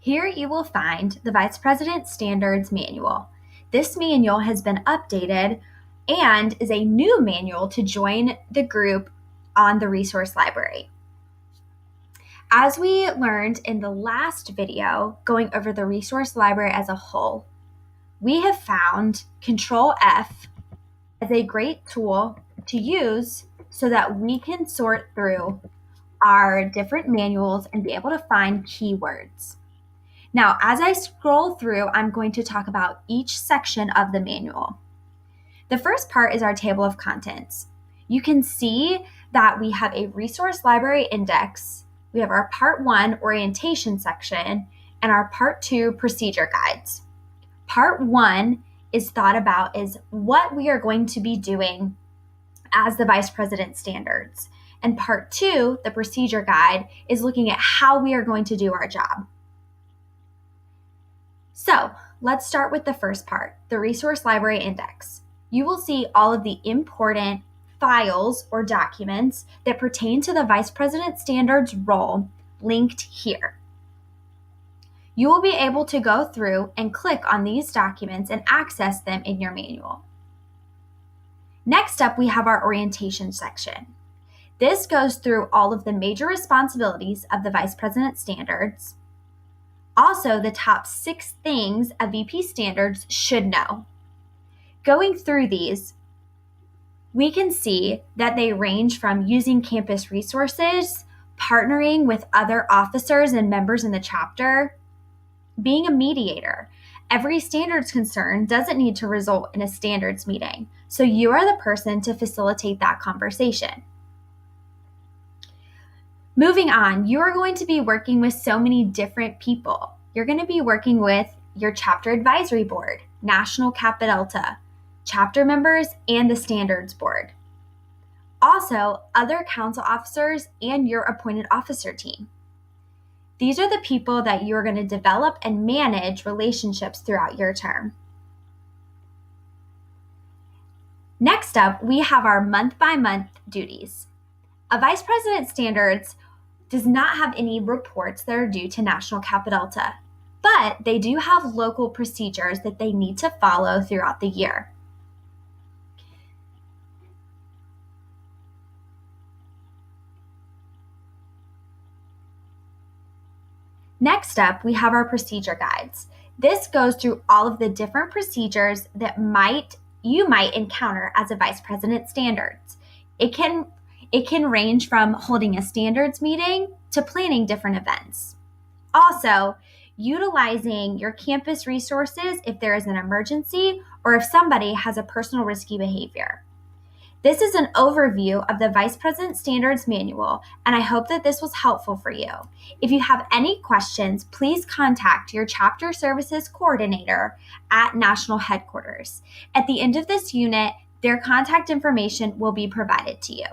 Here you will find the Vice President Standards Manual. This manual has been updated and is a new manual to join the group on the resource library. As we learned in the last video, going over the resource library as a whole, we have found Control F as a great tool to use so that we can sort through our different manuals and be able to find keywords. Now, as I scroll through, I'm going to talk about each section of the manual. The first part is our table of contents. You can see that we have a resource library index, we have our Part 1 orientation section, and our Part 2 procedure guides. Part 1 is thought about as what we are going to be doing as the Vice President Standards. And Part 2, the procedure guide, is looking at how we are going to do our job. So let's start with the first part, the resource library index. You will see all of the important files or documents that pertain to the Vice President Standards role linked here. You will be able to go through and click on these documents and access them in your manual. Next up, we have our orientation section. This goes through all of the major responsibilities of the Vice President Standards. Also, the top 6 things a VP Standards should know. Going through these, we can see that they range from using campus resources, partnering with other officers and members in the chapter, being a mediator. Every standards concern doesn't need to result in a standards meeting, so you are the person to facilitate that conversation. Moving on, you are going to be working with so many different people. You're going to be working with your chapter advisory board, National Kappa Delta, chapter members, and the standards board. Also, other council officers and your appointed officer team. These are the people that you are going to develop and manage relationships throughout your term. Next up, we have our month-by-month duties. A Vice President Standards does not have any reports that are due to National Kappa Delta, but they do have local procedures that they need to follow throughout the year. Next up, we have our procedure guides. This goes through all of the different procedures that you might encounter as a Vice President Standards. It can range from holding a standards meeting to planning different events. Also, utilizing your campus resources if there is an emergency or if somebody has a personal risky behavior. This is an overview of the Vice President Standards Manual, and I hope that this was helpful for you. If you have any questions, please contact your Chapter Services Coordinator at National Headquarters. At the end of this unit, their contact information will be provided to you.